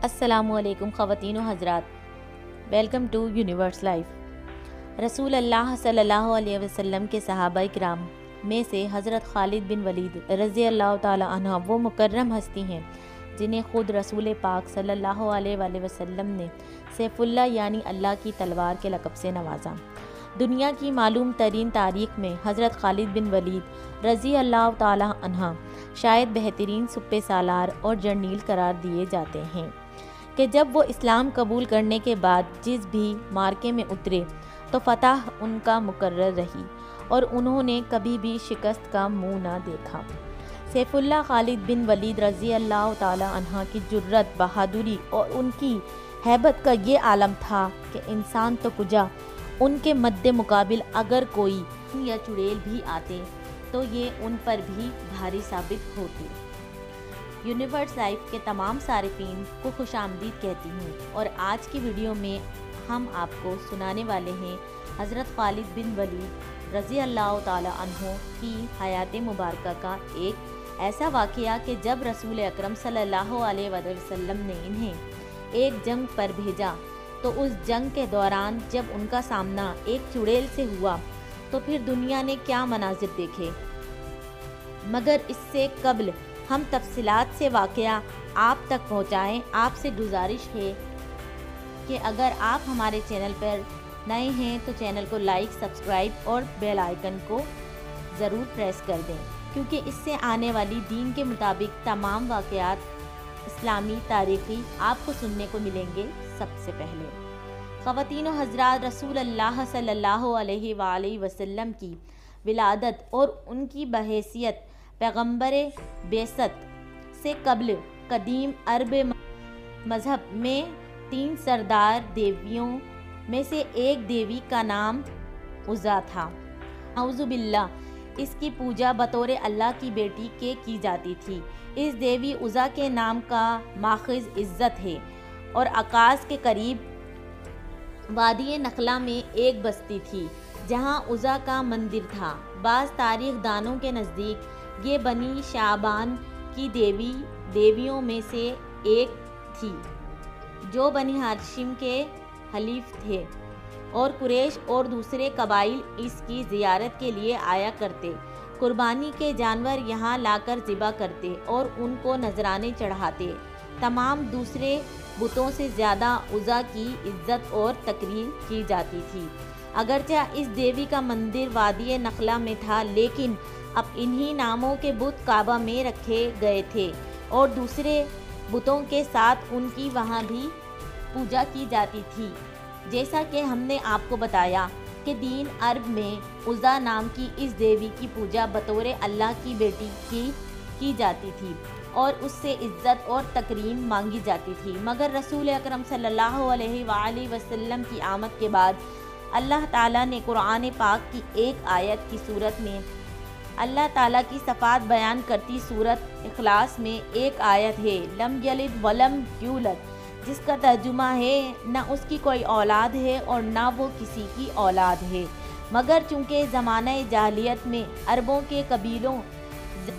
السلام علیکم خواتین و حضرات، ویلکم ٹو یونیورس لائف۔ رسول اللہ صلی اللہ علیہ وسلم کے صحابہ کرام میں سے حضرت خالد بن ولید رضی اللہ تعالی عنہ وہ مکرم ہستی ہیں جنہیں خود رسول پاک صلی اللہ علیہ وآلہ وسلم نے سیف اللہ یعنی اللہ کی تلوار کے لقب سے نوازا۔ دنیا کی معلوم ترین تاریخ میں حضرت خالد بن ولید رضی اللہ تعالی عنہ شاید بہترین سپہ سالار اور جرنیل قرار دیے جاتے ہیں کہ جب وہ اسلام قبول کرنے کے بعد جس بھی مارکے میں اترے تو فتح ان کا مقرر رہی اور انہوں نے کبھی بھی شکست کا منہ نہ دیکھا۔ سیف اللہ خالد بن ولید رضی اللہ تعالی عنہ کی جرأت، بہادری اور ان کی ہیبت کا یہ عالم تھا کہ انسان تو کجا ان کے مد مقابل اگر کوئی یا چڑیل بھی آتے تو یہ ان پر بھی بھاری ثابت ہوتی۔ یونیورس لائف کے تمام صارفین کو خوش آمدید کہتی ہوں اور آج کی ویڈیو میں ہم آپ کو سنانے والے ہیں حضرت خالد بن ولید رضی اللہ تعالی عنہ کی حیات مبارکہ کا ایک ایسا واقعہ کہ جب رسول اکرم صلی اللہ علیہ وسلم نے انہیں ایک جنگ پر بھیجا تو اس جنگ کے دوران جب ان کا سامنا ایک چڑیل سے ہوا تو پھر دنیا نے کیا مناظر دیکھے۔ مگر اس سے قبل ہم تفصیلات سے واقعہ آپ تک پہنچائیں، آپ سے گزارش ہے کہ اگر آپ ہمارے چینل پر نئے ہیں تو چینل کو لائک، سبسکرائب اور بیل آئیکن کو ضرور پریس کر دیں، کیونکہ اس سے آنے والی دین کے مطابق تمام واقعات اسلامی تاریخی آپ کو سننے کو ملیں گے سب سے پہلے۔ خواتین و حضرات، رسول اللہ صلی اللہ علیہ وآلہ وسلم کی ولادت اور ان کی بحیثیت پیغمبر بعثت سے قبل قدیم عرب مذہب میں 3 سردار دیویوں میں سے ایک دیوی کا نام عزا تھا۔ اعوذ باللہ، اس کی پوجا بطور اللہ کی بیٹی کے کی جاتی تھی۔ اس دیوی عزا کے نام کا ماخذ عزت ہے اور عکاظ کے قریب وادی نخلا میں ایک بستی تھی جہاں عزا کا مندر تھا۔ بعض تاریخ دانوں کے نزدیک یہ بنی شعبان کی دیویوں میں سے ایک تھی جو بنی ہاشم کے حلیف تھے اور قریش اور دوسرے قبائل اس کی زیارت کے لیے آیا کرتے، قربانی کے جانور یہاں لا کر ذبح کرتے اور ان کو نذرانے چڑھاتے۔ تمام دوسرے بتوں سے زیادہ عزا کی عزت اور تقریر کی جاتی تھی۔ اگرچہ اس دیوی کا مندر وادی نخلا میں تھا، لیکن اب انہی ناموں کے بت کعبہ میں رکھے گئے تھے اور دوسرے بتوں کے ساتھ ان کی وہاں بھی پوجا کی جاتی تھی۔ جیسا کہ ہم نے آپ کو بتایا کہ دین عرب میں عزا نام کی اس دیوی کی پوجا بطور اللہ کی بیٹی کی جاتی تھی اور اس سے عزت اور تکریم مانگی جاتی تھی۔ مگر رسول اکرم صلی اللہ علیہ وآلہ وسلم کی آمد کے بعد اللہ تعالیٰ نے قرآن پاک کی ایک آیت کی صورت میں اللہ تعالیٰ کی صفات بیان کرتی سورۃ اخلاص میں ایک آیت ہے لم یلد ولم یولد، جس کا ترجمہ ہے نہ اس کی کوئی اولاد ہے اور نہ وہ کسی کی اولاد ہے۔ مگر چونکہ زمانہ جاہلیت میں عربوں کے قبیلوں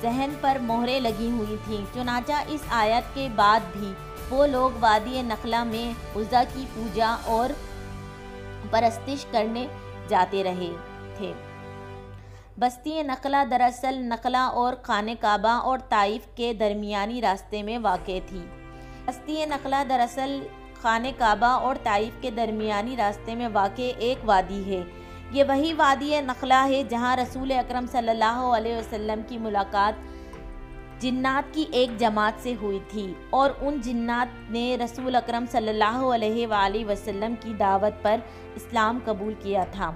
ذہن پر مہریں لگی ہوئی تھیں، چنانچہ اس آیت کے بعد بھی وہ لوگ وادی نخلا میں عزا کی پوجا اور پرستش کرنے جاتے رہے تھے۔ بستی نخلا دراصل نخلا اور خانہ کعبہ اور طائف کے درمیانی راستے میں واقع تھی۔ بستی نخلا دراصل خانہ کعبہ اور طائف کے درمیانی راستے میں واقع ایک وادی ہے۔ یہ وہی وادی نخلا ہے جہاں رسول اکرم صلی اللہ علیہ وسلم کی ملاقات جنات کی ایک جماعت سے ہوئی تھی اور ان جنات نے رسول اکرم صلی اللہ علیہ وآلہ وسلم کی دعوت پر اسلام قبول کیا تھا۔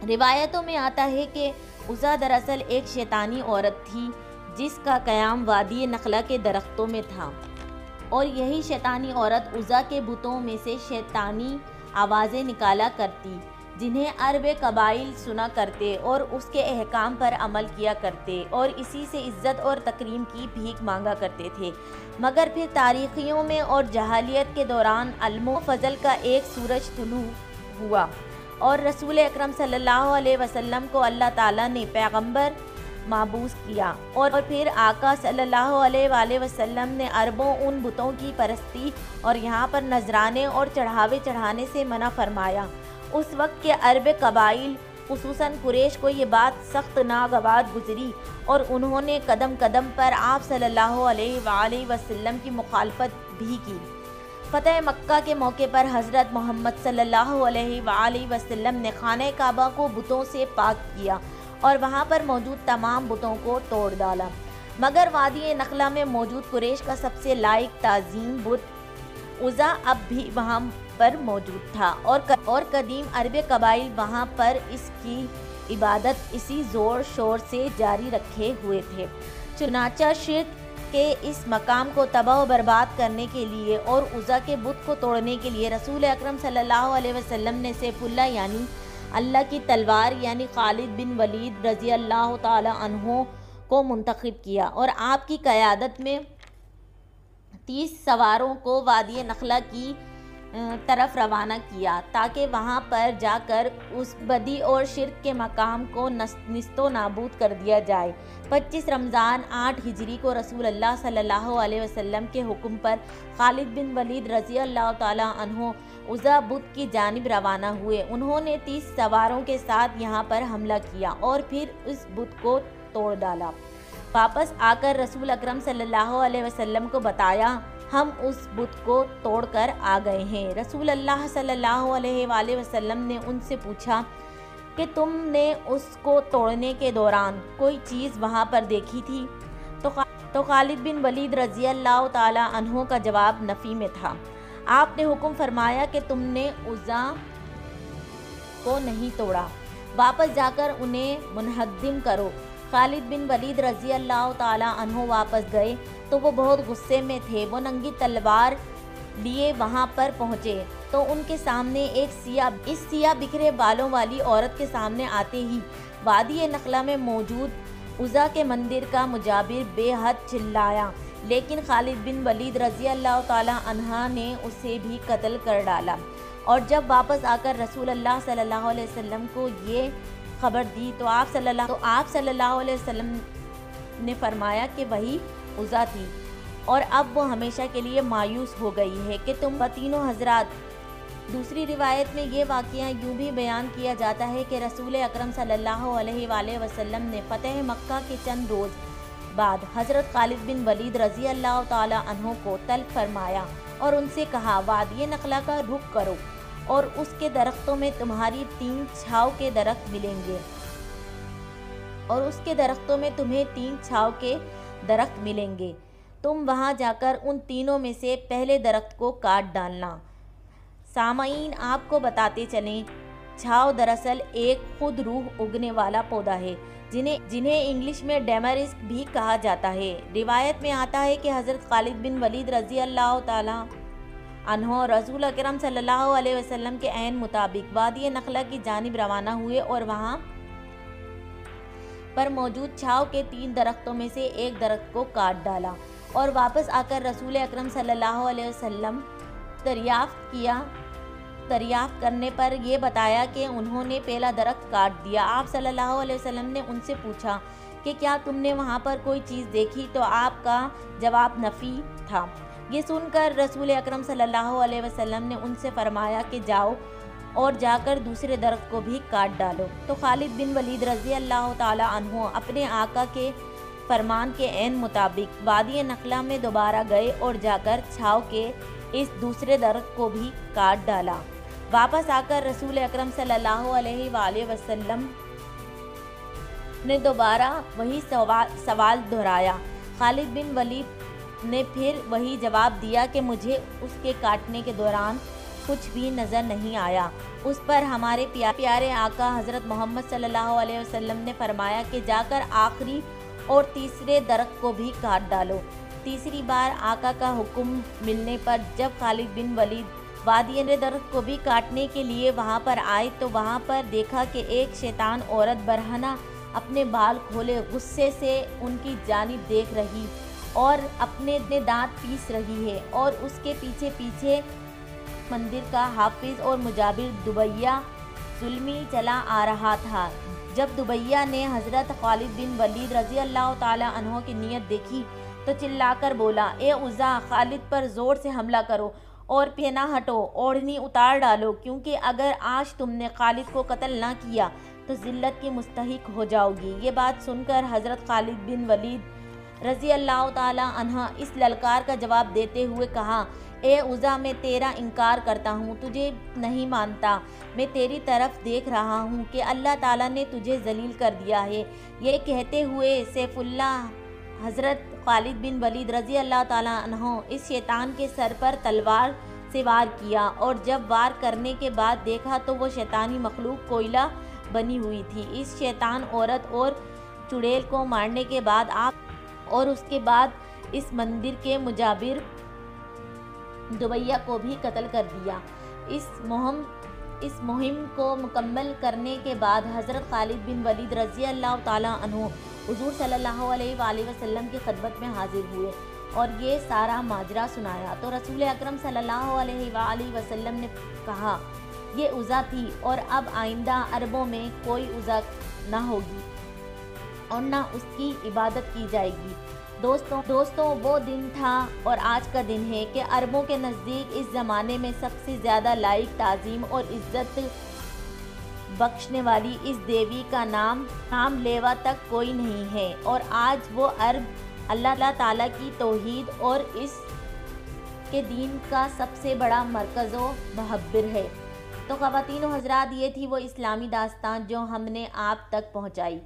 روایتوں میں آتا ہے کہ عزا دراصل ایک شیطانی عورت تھی جس کا قیام وادی نخلا کے درختوں میں تھا اور یہی شیطانی عورت عزا کے بتوں میں سے شیطانی آوازیں نکالا کرتی جنہیں عرب قبائل سنا کرتے اور اس کے احکام پر عمل کیا کرتے اور اسی سے عزت اور تکریم کی بھیک مانگا کرتے تھے۔ مگر پھر تاریخیوں میں اور جاہلیت کے دوران علم و فضل کا ایک سورج طلوع ہوا اور رسول اکرم صلی اللہ علیہ وسلم کو اللہ تعالیٰ نے پیغمبر معبوس کیا، اور پھر آقا صلی اللہ علیہ وآلہ وسلم نے عربوں ان بتوں کی پرستی اور یہاں پر نذرانے اور چڑھاوے چڑھانے سے منع فرمایا۔ اس وقت کے عرب قبائل خصوصاً قریش کو یہ بات سخت ناگوار گزری اور انہوں نے قدم قدم پر آپ صلی اللہ علیہ وآلہ وسلم کی مخالفت بھی کی۔ فتح مکہ کے موقع پر حضرت محمد صلی اللہ علیہ وآلہ وسلم نے خانہ کعبہ کو بتوں سے پاک کیا اور وہاں پر موجود تمام بتوں کو توڑ ڈالا، مگر وادی نخلا میں موجود قریش کا سب سے لائق تعظیم بت عزا اب بھی وہاں پر موجود تھا، اور قدیم عرب قبائل وہاں پر اس کی عبادت اسی زور شور سے جاری رکھے ہوئے تھے۔ چنانچہ شرک کے اس مقام کو تباہ و برباد کرنے کے لیے اور عزا کے بت کو توڑنے کے لیے رسول اکرم صلی اللہ علیہ وسلم نے سیف اللہ یعنی اللہ کی تلوار یعنی خالد بن ولید رضی اللہ تعالی عنہ کو منتخب کیا اور آپ کی قیادت میں 30 سواروں کو وادی نخلا کی طرف روانہ کیا تاکہ وہاں پر جا کر اس بدی اور شرک کے مقام کو نیست و نابود کر دیا جائے۔ 25 رمضان 8 ہجری کو رسول اللہ صلی اللہ علیہ وسلم کے حکم پر خالد بن ولید رضی اللہ تعالی عنہ عزا بت کی جانب روانہ ہوئے۔ انہوں نے 30 سواروں کے ساتھ یہاں پر حملہ کیا اور پھر اس بت کو توڑ ڈالا۔ واپس آ کر رسول اکرم صلی اللہ علیہ وسلم کو بتایا، ہم اس بت کو توڑ کر آ گئے ہیں۔ رسول اللہ صلی اللہ علیہ وآلہ وسلم نے ان سے پوچھا کہ تم نے اس کو توڑنے کے دوران کوئی چیز وہاں پر دیکھی تھی؟ تو خالد بن ولید رضی اللہ تعالی عنہ کا جواب نفی میں تھا۔ آپ نے حکم فرمایا کہ تم نے عزا کو نہیں توڑا، واپس جا کر انہیں منہدم کرو۔ خالد بن ولید رضی اللہ تعالی عنہ واپس گئے تو وہ بہت غصے میں تھے۔ وہ ننگی تلوار لیے وہاں پر پہنچے تو ان کے سامنے ایک سیاہ بکھرے بالوں والی عورت کے سامنے آتے ہی وادی نخلا میں موجود عزا کے مندر کا مجابر بے حد چلایا، لیکن خالد بن ولید رضی اللہ تعالی عنہ نے اسے بھی قتل کر ڈالا۔ اور جب واپس آ کر رسول اللہ صلی اللہ علیہ وسلم کو یہ خبر دی تو آپ صلی اللہ علیہ وسلم نے فرمایا کہ وہی عزا تھی اور اب وہ ہمیشہ کے لیے مایوس ہو گئی ہے کہ تم تینوں حضرات۔ دوسری روایت میں یہ واقعہ یوں بھی بیان کیا جاتا ہے کہ رسول اکرم صلی اللہ علیہ وآلہ وسلم نے فتح مکہ کے چند روز بعد حضرت خالد بن ولید رضی اللہ تعالی عنہ کو طلب فرمایا اور ان سے کہا، وادی نخلا کا رخ کرو اور اس کے درختوں میں تمہاری 3 چھاؤ کے درخت ملیں گے اور اس کے درختوں میں تمہیں 3 چھاؤ کے درخت ملیں گے، تم وہاں جا کر ان تینوں میں سے پہلے درخت کو کاٹ ڈالنا۔ سامعین، آپ کو بتاتے چلیں، چھاؤ دراصل ایک خود روح اگنے والا پودا ہے جنہیں انگلش میں ڈیمارسک بھی کہا جاتا ہے۔ روایت میں آتا ہے کہ حضرت خالد بن ولید رضی اللہ تعالی عنہ رسول اکرم صلی اللہ علیہ وسلم کے عین مطابق وادی نخلا کی جانب روانہ ہوئے اور وہاں پر موجود چھاؤ کے 3 درختوں میں سے ایک درخت کو کاٹ ڈالا اور واپس آ کر رسول اکرم صلی اللہ علیہ وسلم دریافت کرنے پر یہ بتایا کہ انہوں نے پہلا درخت کاٹ دیا۔ آپ صلی اللہ علیہ وسلم نے ان سے پوچھا کہ کیا تم نے وہاں پر کوئی چیز دیکھی؟ تو آپ کا جواب نفی تھا۔ یہ سن کر رسول اکرم صلی اللہ علیہ وسلم نے ان سے فرمایا کہ جاؤ اور جا کر دوسرے درخت کو بھی کاٹ ڈالو۔ تو خالد بن ولید رضی اللہ تعالی عنہ اپنے آقا کے فرمان کے عین مطابق وادی نخلا میں دوبارہ گئے اور جا کر چھاؤ کے اس دوسرے درخت کو بھی کاٹ ڈالا۔ واپس آ کر رسول اکرم صلی اللہ علیہ وآلہ وسلم نے دوبارہ وہی سوال دہرایا۔ خالد بن ولید نے پھر وہی جواب دیا کہ مجھے اس کے کاٹنے کے دوران کچھ بھی نظر نہیں آیا۔ اس پر ہمارے پیارے آقا حضرت محمد صلی اللہ علیہ وسلم نے فرمایا کہ جا کر آخری اور تیسرے درخت کو بھی کاٹ ڈالو۔ تیسری بار آقا کا حکم ملنے پر جب خالد بن ولید وادی درخت کو بھی کاٹنے کے لیے وہاں پر آئے تو وہاں پر دیکھا کہ ایک شیطان عورت برہنہ اپنے بال کھولے غصے سے ان کی جانب دیکھ رہی اور اپنے دانت پیس رہی ہے، اور اس کے پیچھے پیچھے مندر کا حافظ اور مجابر دبیہ ظلمی چلا آ رہا تھا۔ جب دبیہ نے حضرت خالد بن ولید رضی اللہ تعالی عنہ کی نیت دیکھی تو چلا کر بولا، اے عزا، خالد پر زور سے حملہ کرو اور پینا ہٹو، اوڑھنی اتار ڈالو، کیونکہ اگر آج تم نے خالد کو قتل نہ کیا تو ذلت کی مستحق ہو جاؤ گی۔ یہ بات سن کر حضرت خالد بن ولید رضی اللہ تعالی عنہ اس للکار کا جواب دیتے ہوئے کہا، اے عزا، میں تیرا انکار کرتا ہوں، تجھے نہیں مانتا، میں تیری طرف دیکھ رہا ہوں کہ اللہ تعالیٰ نے تجھے ذلیل کر دیا ہے۔ یہ کہتے ہوئے سیف اللہ حضرت خالد بن ولید رضی اللہ تعالیٰ عنہ اس شیطان کے سر پر تلوار سے وار کیا، اور جب وار کرنے کے بعد دیکھا تو وہ شیطانی مخلوق کوئلہ بنی ہوئی تھی۔ اس شیطان عورت اور چڑیل کو مارنے کے بعد آپ اور اس کے بعد اس مندر کے مجاور دبیہ کو بھی قتل کر دیا۔ اس مہم کو مکمل کرنے کے بعد حضرت خالد بن ولید رضی اللہ تعالیٰ عنہ حضور صلی اللہ علیہ وآلہ وسلم کی خدمت میں حاضر ہوئے اور یہ سارا ماجرا سنایا تو رسول اکرم صلی اللہ علیہ وآلہ وسلم نے کہا، یہ عزا تھی اور اب آئندہ عربوں میں کوئی عزا نہ ہوگی اور نہ اس کی عبادت کی جائے گی۔ دوستوں وہ دن تھا اور آج کا دن ہے کہ عربوں کے نزدیک اس زمانے میں سب سے زیادہ لائق، تعظیم اور عزت بخشنے والی اس دیوی کا نام لیوا تک کوئی نہیں ہے، اور آج وہ عرب اللہ تعالیٰ کی توحید اور اس کے دین کا سب سے بڑا مرکز و محبر ہے۔ تو خواتین و حضرات، یہ تھی وہ اسلامی داستان جو ہم نے آپ تک پہنچائی۔